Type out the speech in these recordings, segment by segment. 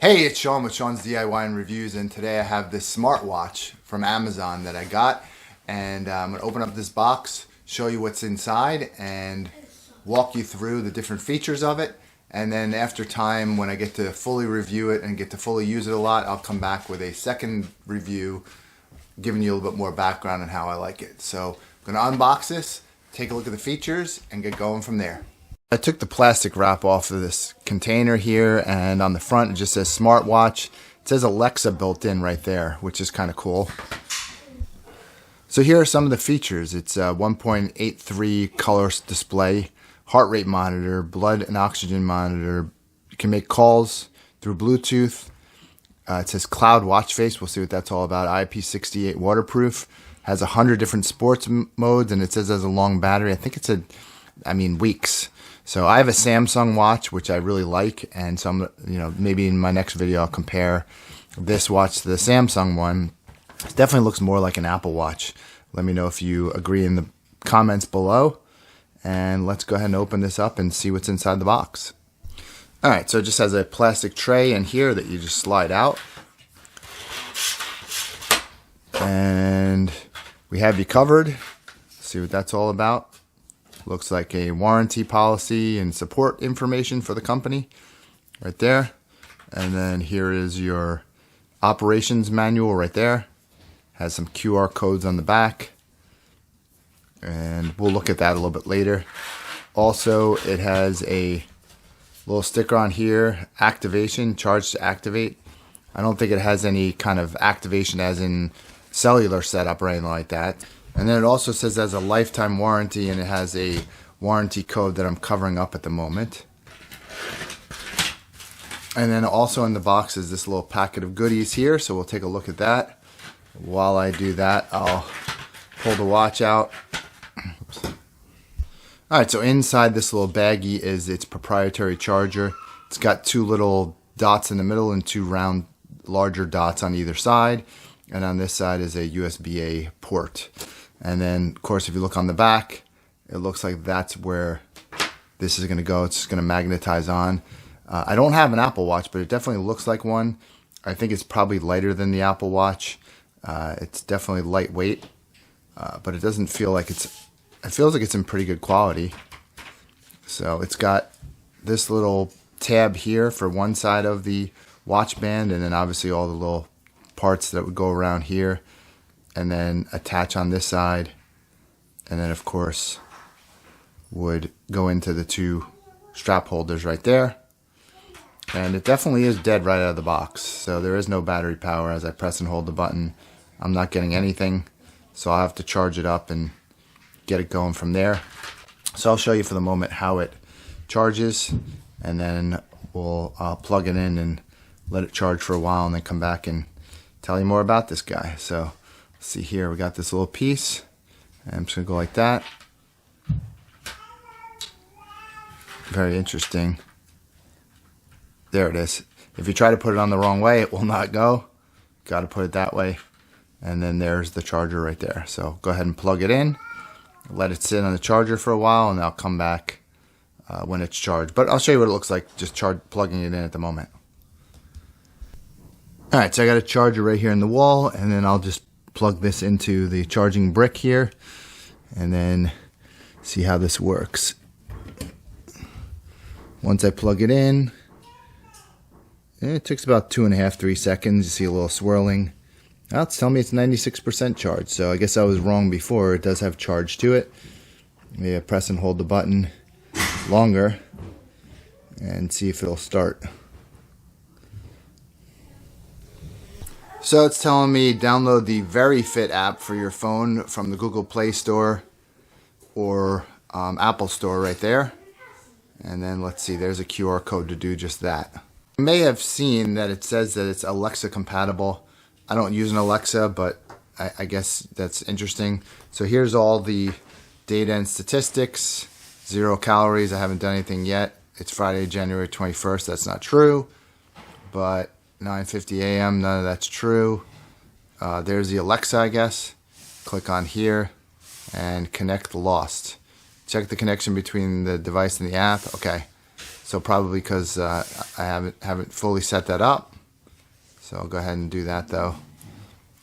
Hey, it's Sean with Sean's DIY and Reviews, and today I have this smartwatch from Amazon that I got, and I'm going to open up this box, show you what's inside, and walk you through the different features of it. And then after time, when I get to fully review it and get to fully use it a lot, I'll come back with a second review, giving you a little bit more background on how I like it. So I'm going to unbox this, take a look at the features, and get going from there. I took the plastic wrap off of this container here, and on the front it just says smartwatch. It says Alexa built in right there, which is kind of cool. So here are some of the features. It's a 1.83 color display, heart rate monitor, blood and oxygen monitor. You can make calls through Bluetooth. It says cloud watch face. We'll see what that's all about. IP68 waterproof. Has 100 different sports modes, and it says it has a long battery. I think it's weeks. So I have a Samsung watch, which I really like, and so I'm, maybe in my next video I'll compare this watch to the Samsung one. It definitely looks more like an Apple Watch. Let me know if you agree in the comments below, and let's go ahead and open this up and see what's inside the box. Alright, so it just has a plastic tray in here that you just slide out. And we have you covered. Let's see what that's all about. Looks like a warranty policy and support information for the company right there. And then here is your operations manual right there. Has some QR codes on the back. And we'll look at that a little bit later. Also, it has a little sticker on here, activation, charge to activate. I don't think it has any kind of activation as in cellular setup or anything like that. And then it also says it has a lifetime warranty, and it has a warranty code that I'm covering up at the moment. And then also in the box is this little packet of goodies here, so we'll take a look at that. While I do that, I'll pull the watch out. Alright, so inside this little baggie is its proprietary charger. It's got two little dots in the middle and two round, larger dots on either side. And on this side is a USB-A port. And then, of course, if you look on the back, it looks like that's where this is going to go. It's just going to magnetize on. I don't have an Apple Watch, but it definitely looks like one. I think it's probably lighter than the Apple Watch. It's definitely lightweight, but it doesn't feel like it feels like it's in pretty good quality. So it's got this little tab here for one side of the watch band, and then obviously all the little parts that would go around here, and then attach on this side, and then of course would go into the two strap holders right there. And it definitely is dead right out of the box, so there is no battery power. As I press and hold the button, I'm not getting anything, so I'll have to charge it up and get it going from there. So I'll show you for the moment how it charges, and then I'll plug it in and let it charge for a while, and then come back and tell you more about this guy. So let's see here, we got this little piece, and I'm just gonna go like that. Very interesting. There it is. If you try to put it on the wrong way, it will not go. Got to put it that way. And then there's the charger right there. So go ahead and plug it in, let it sit on the charger for a while, and I'll come back when it's charged. But I'll show you what it looks like just plugging it in at the moment. Alright, so I got a charger right here in the wall, and then I'll just plug this into the charging brick here, and then see how this works. Once I plug it in, it takes about 2.5–3 seconds. You see a little swirling. Now it's telling me it's 96% charged, so I guess I was wrong before. It does have charge to it. Maybe I press and hold the button longer and see if it'll start. So it's telling me download the VeryFit app for your phone from the Google Play Store or Apple Store right there. And then let's see, there's a QR code to do just that. You may have seen that it says that it's Alexa compatible. I don't use an Alexa, but I guess that's interesting. So here's all the data and statistics. 0 calories. I haven't done anything yet. It's Friday, January 21st. That's not true. But 9:50 a.m. none of that's true. There's the Alexa, I guess. Click on here and connect lost. Check the connection between the device and the app. Okay, so probably because I haven't fully set that up. So I'll go ahead and do that though.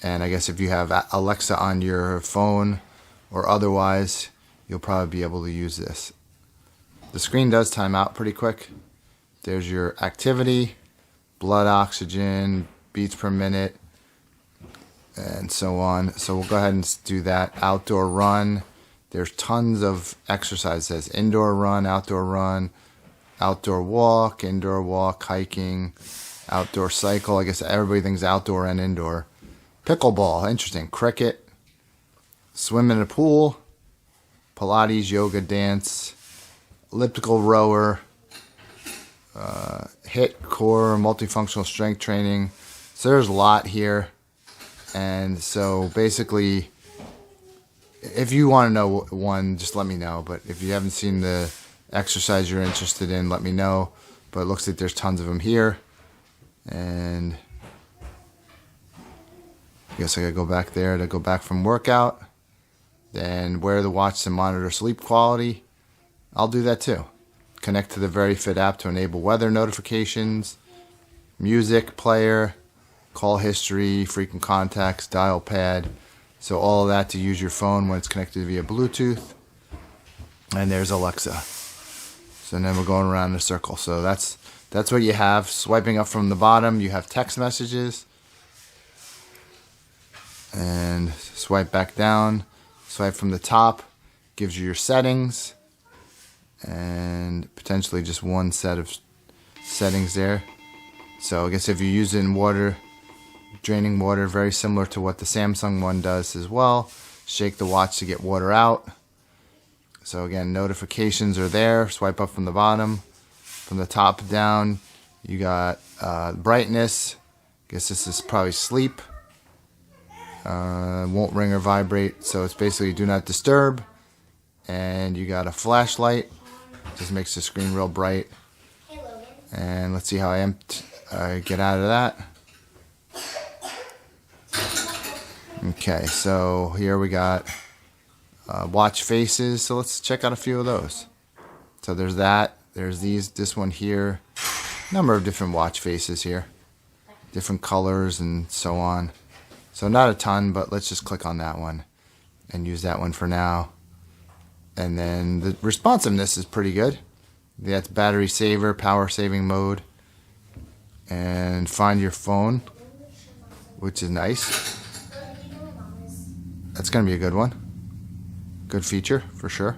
And I guess if you have Alexa on your phone or otherwise, you'll probably be able to use this. The screen does time out pretty quick. There's your activity, blood oxygen, beats per minute, and so on. So we'll go ahead and do that. Outdoor run. There's tons of exercise. It says indoor run, outdoor walk, indoor walk, hiking, outdoor cycle. I guess everybody thinks outdoor and indoor. Pickleball, interesting. Cricket, swim in a pool, Pilates, yoga, dance, elliptical rower, HIIT, core, multifunctional strength training. So there's a lot here. And so basically, if you want to know one, just let me know. But if you haven't seen the exercise you're interested in, let me know. But it looks like there's tons of them here. And I guess I gotta go back there to go back from workout. Then wear the watch to monitor sleep quality. I'll do that too. Connect to the Very Fit app to enable weather notifications, music player, call history, frequent contacts, dial pad. So all of that to use your phone when it's connected via Bluetooth. And there's Alexa. So then we're going around in a circle. So that's what you have. Swiping up from the bottom, you have text messages. And swipe back down. Swipe from the top, gives you your settings. And potentially just one set of settings there. So I guess if you use it in water, draining water, very similar to what the Samsung one does as well. Shake the watch to get water out. So again, notifications are there. Swipe up from the bottom. From the top down, you got brightness. Guess this is probably sleep. Won't ring or vibrate. So it's basically do not disturb. And you got a flashlight. Just makes the screen real bright. And let's see how I get out of that. Okay, so here we got watch faces. So let's check out a few of those. So there's that. There's this one here. Number of different watch faces here. Different colors and so on. So not a ton, but let's just click on that one and use that one for now. And then the responsiveness is pretty good. That's battery saver, power saving mode. And find your phone, which is nice. That's going to be a good one. Good feature for sure.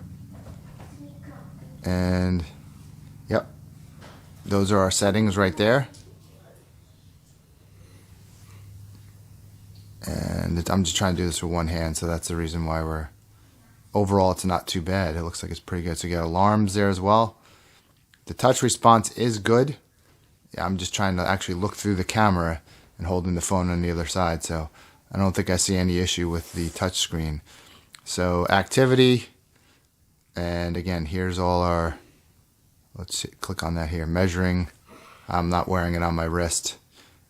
And yep, those are our settings right there. And I'm just trying to do this with one hand, so that's the reason why overall it's not too bad. It looks like it's pretty good. So you got alarms there as well. The touch response is good. Yeah, I'm just trying to actually look through the camera and holding the phone on the other side, so I don't think I see any issue with the touch screen. So activity, and again, here's all our, let's see, click on that here, measuring. I'm not wearing it on my wrist,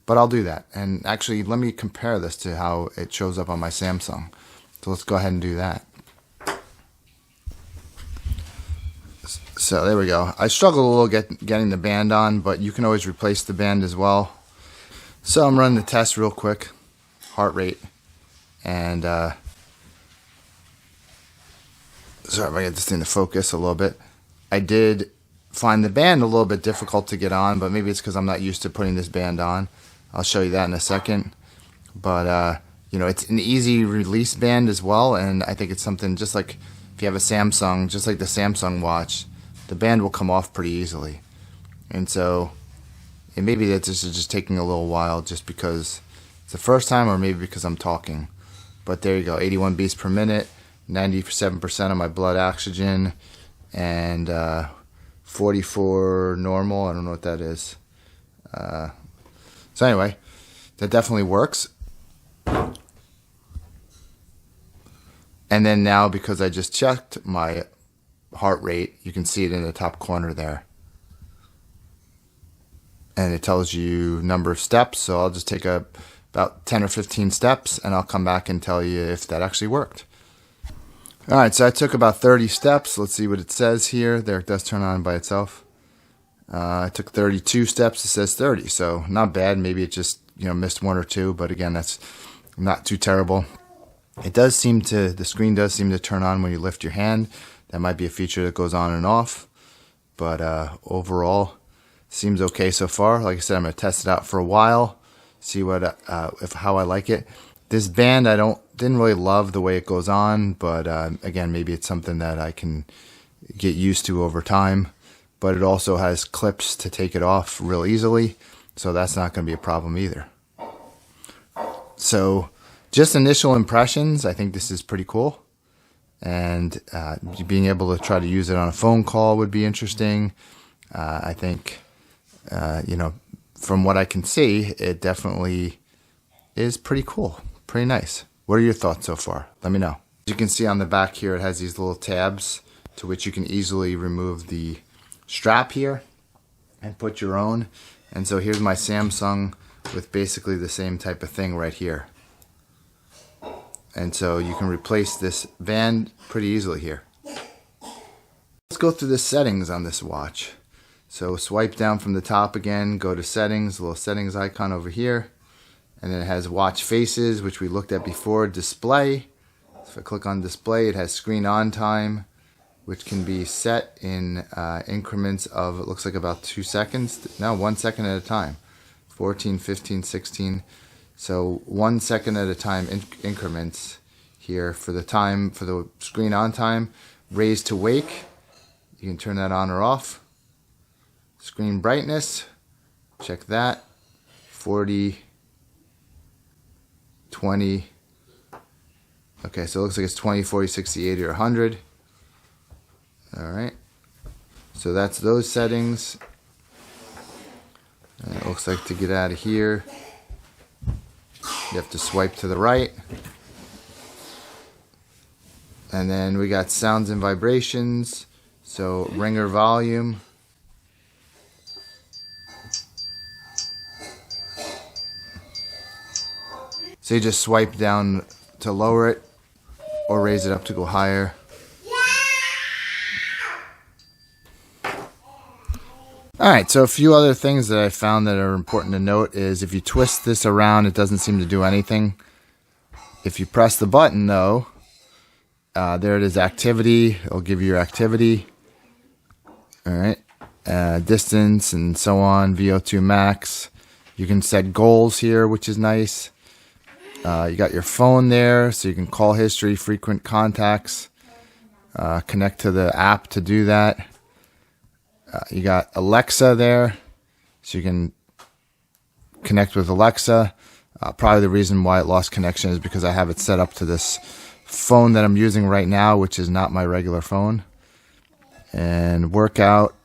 but I'll do that. And actually, let me compare this to how it shows up on my Samsung. So let's go ahead and do that. So there we go. I struggled a little getting the band on, but you can always replace the band as well. So I'm running the test real quick. Heart rate. And sorry if I get this thing to focus a little bit. I did find the band a little bit difficult to get on, but maybe it's because I'm not used to putting this band on. I'll show you that in a second. But you know, it's an easy release band as well, and I think it's something just like if you have a Samsung, just like the Samsung watch, the band will come off pretty easily. And so, and maybe that this is just taking a little while just because it's the first time, or maybe because I'm talking. But there you go, 81 beats per minute, 97% of my blood oxygen, and 44 normal. I don't know what that is. So anyway, that definitely works. And then now, because I just checked my heart rate, you can see it in the top corner there. And it tells you number of steps, so I'll just take about 10 or 15 steps, and I'll come back and tell you if that actually worked. Alright, so I took about 30 steps. Let's see what it says here. There, it does turn on by itself. I took 32 steps. It says 30, so not bad. Maybe it just missed one or two, but again, that's not too terrible. The screen does seem to turn on when you lift your hand. That might be a feature that goes on and off, but overall, seems okay so far. Like I said, I'm gonna test it out for a while, see how I like it. This band, didn't really love the way it goes on, but again, maybe it's something that I can get used to over time. But it also has clips to take it off real easily, so that's not going to be a problem either. So just initial impressions, I think this is pretty cool. And being able to try to use it on a phone call would be interesting. I think, from what I can see, it definitely is pretty cool, pretty nice. What are your thoughts so far? Let me know. As you can see on the back here, it has these little tabs to which you can easily remove the strap here and put your own. And so here's my Samsung with basically the same type of thing right here. And so you can replace this band pretty easily here. Let's go through the settings on this watch. So swipe down from the top again, go to settings, little settings icon over here. And then it has watch faces, which we looked at before, display. So if I click on display, it has screen on time, which can be set in increments of, it looks like about 2 seconds. No, 1 second at a time. 14, 15, 16. So 1 second at a time increments here for the screen on time. Raise to wake, you can turn that on or off. Screen brightness, check that. 40, 20. Okay, so it looks like it's 20, 40, 60, 80, or 100. All right, so that's those settings. And it looks like to get out of here, you have to swipe to the right. And then we got sounds and vibrations. So ringer volume. So you just swipe down to lower it or raise it up to go higher. Alright, so a few other things that I found that are important to note is if you twist this around, it doesn't seem to do anything. If you press the button though, there it is, activity. It'll give you your activity. Alright, distance and so on, VO2 max. You can set goals here, which is nice. You got your phone there, so you can call history, frequent contacts, connect to the app to do that. You got Alexa there, so you can connect with Alexa. Probably the reason why it lost connection is because I have it set up to this phone that I'm using right now, which is not my regular phone. And workout,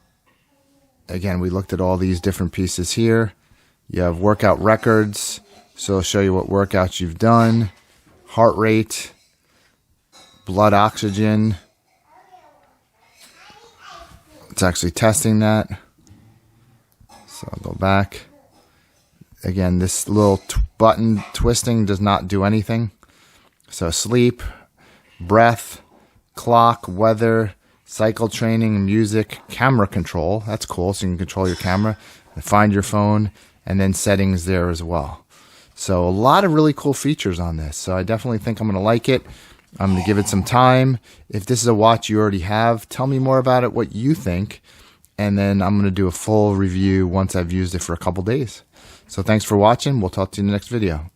again, we looked at all these different pieces here. You have workout records, so it'll show you what workouts you've done, heart rate, blood oxygen. It's actually testing that. So I'll go back. Again, this little button twisting does not do anything. So sleep, breath, clock, weather, cycle training, music, camera control. That's cool. So you can control your camera, find your phone, and then settings there as well. So a lot of really cool features on this. So I definitely think I'm going to like it. I'm going to give it some time. If this is a watch you already have, tell me more about it, what you think. And then I'm going to do a full review once I've used it for a couple days. So thanks for watching. We'll talk to you in the next video.